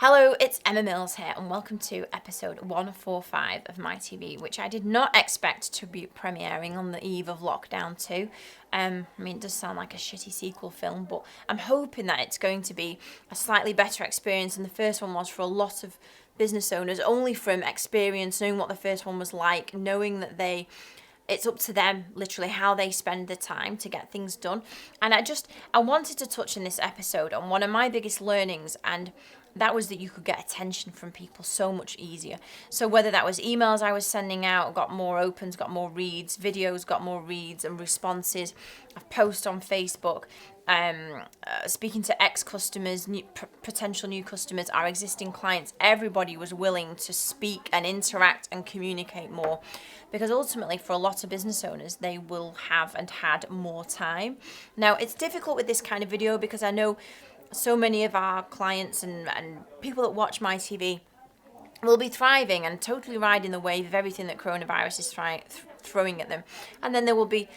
Hello, it's Emma Mills here, and welcome to episode 145 of My TV, which I did not expect to be premiering on the eve of lockdown 2. It does sound like a shitty sequel film, but I'm hoping that it's going to be a slightly better experience than the first one was for a lot of business owners, only from experience, knowing what the first one was like, knowing that it's up to them, literally, how they spend the time to get things done. And I wanted to touch in this episode on one of my biggest learnings, and that was that you could get attention from people so much easier. So whether that was emails I was sending out, got more opens, got more reads, videos got more reads and responses, a post on Facebook, speaking to ex-customers, potential new customers, our existing clients, everybody was willing to speak and interact and communicate more. Because ultimately, for a lot of business owners, they will have and had more time. Now, it's difficult with this kind of video because I know so many of our clients and people that watch my TV will be thriving and totally riding the wave of everything that coronavirus is throwing at them. And then there will be,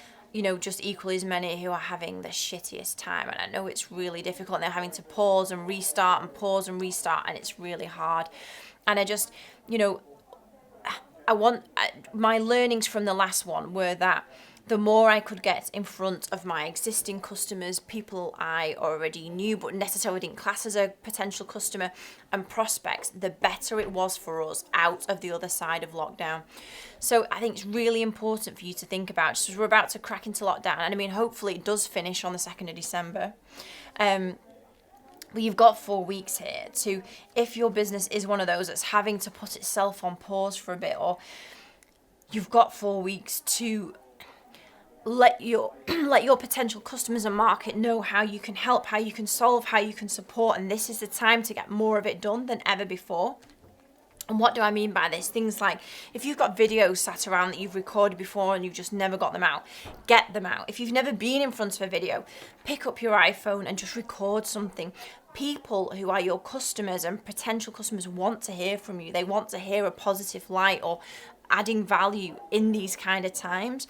just equally as many who are having the shittiest time. And I know it's really difficult. And they're having to pause and restart, and it's really hard. And my learnings from the last one were that the more I could get in front of my existing customers, people I already knew but necessarily didn't class as a potential customer, and prospects, the better it was for us out of the other side of lockdown. So I think it's really important for you to think about, just as we're about to crack into lockdown, and hopefully it does finish on the 2nd of December. But you've got 4 weeks here to, if your business is one of those that's having to put itself on pause for a bit, or you've got 4 weeks to let your potential customers and market know how you can help, how you can solve, how you can support, and this is the time to get more of it done than ever before. And what do I mean by this? Things like, if you've got videos sat around that you've recorded before and you've just never got them out, get them out. If you've never been in front of a video, pick up your iPhone and just record something. People who are your customers and potential customers want to hear from you. They want to hear a positive light or adding value in these kind of times.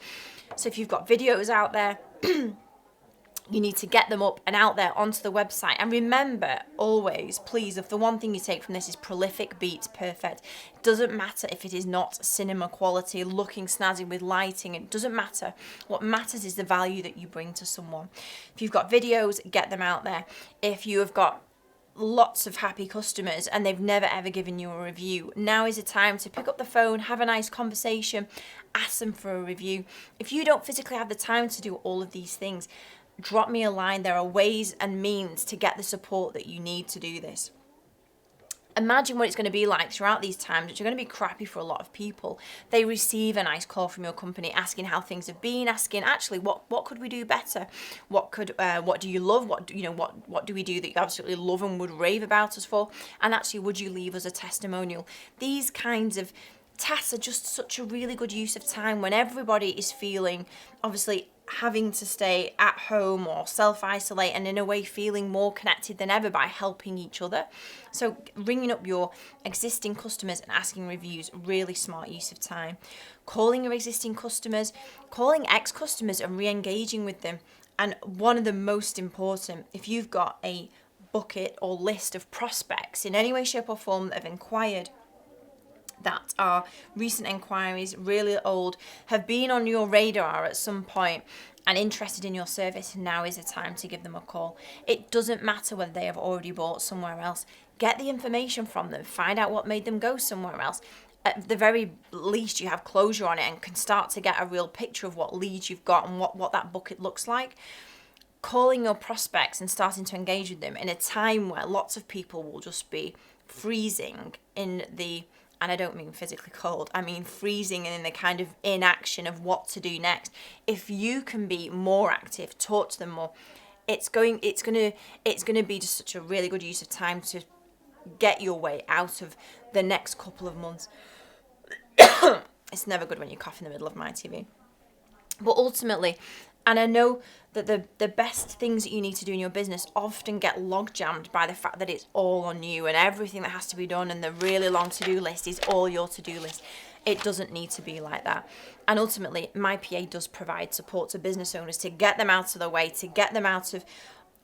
So if you've got videos out there, you need to get them up and out there onto the website. And remember, always, please, if the one thing you take from this is prolific beats perfect. It doesn't matter if it is not cinema quality, looking snazzy with lighting. It doesn't matter. What matters is the value that you bring to someone. If you've got videos, get them out there. If you have got lots of happy customers and they've never ever given you a review, now is the time to pick up the phone, have a nice conversation, ask them for a review. If you don't physically have the time to do all of these things, drop me a line. There are ways and means to get the support that you need to do this. Imagine what it's going to be like throughout these times, which are going to be crappy for a lot of people. They receive a nice call from your company asking how things have been, asking actually what could we do better, what do you love, what do we do that you absolutely love and would rave about us for, and actually would you leave us a testimonial. These kinds of tasks are just such a really good use of time when everybody is feeling, obviously, having to stay at home or self-isolate, and in a way feeling more connected than ever by helping each other. So ringing up your existing customers and asking reviews, really smart use of time. Calling your existing customers, calling ex-customers and re-engaging with them. And one of the most important, if you've got a bucket or list of prospects in any way, shape or form that have inquired, that are recent inquiries, really old, have been on your radar at some point and interested in your service, now is the time to give them a call. It doesn't matter whether they have already bought somewhere else. Get the information from them. Find out what made them go somewhere else. At the very least, you have closure on it and can start to get a real picture of what leads you've got and what that bucket looks like. Calling your prospects and starting to engage with them in a time where lots of people will just be freezing in the, and I don't mean physically cold, I mean freezing in the kind of inaction of what to do next. If you can be more active, talk to them more, it's gonna be just such a really good use of time to get your way out of the next couple of months. It's never good when you cough in the middle of my TV. But ultimately, and I know that the best things that you need to do in your business often get log jammed by the fact that it's all on you and everything that has to be done and the really long to-do list is all your to-do list. It doesn't need to be like that. And ultimately, my PA does provide support to business owners to get them out of the way, to get them out of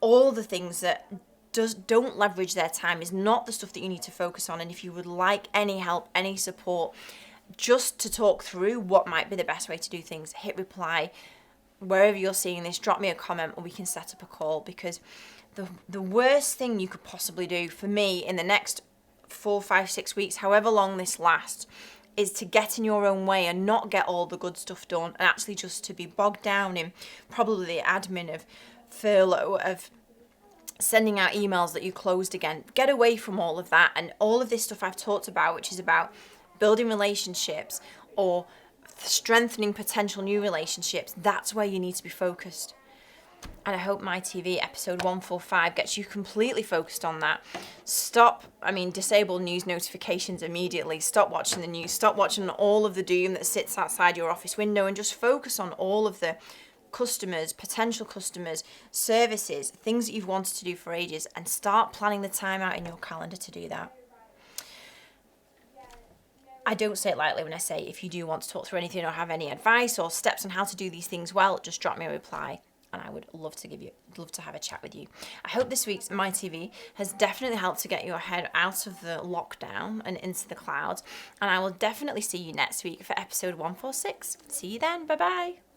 all the things that don't leverage their time is not the stuff that you need to focus on. And if you would like any help, any support, just to talk through what might be the best way to do things, hit reply wherever you're seeing this, drop me a comment and we can set up a call, because the worst thing you could possibly do for me in the next 4, 5, 6 weeks, however long this lasts, is to get in your own way and not get all the good stuff done, and actually just to be bogged down in probably the admin of furlough, of sending out emails that you closed again. Get away from all of that and all of this stuff I've talked about, which is about building relationships or strengthening potential new relationships. That's where you need to be focused. And I hope my TV episode 145 gets you completely focused on that. Disable news notifications immediately. Stop watching the news. Stop watching all of the doom that sits outside your office window, and just focus on all of the customers, potential customers, services, things that you've wanted to do for ages, and start planning the time out in your calendar to do that. I don't say it lightly when I say, if you do want to talk through anything or have any advice or steps on how to do these things well, just drop me a reply and I would love to have a chat with you. I hope this week's My TV has definitely helped to get your head out of the lockdown and into the cloud, and I will definitely see you next week for episode 146. See you then. Bye bye.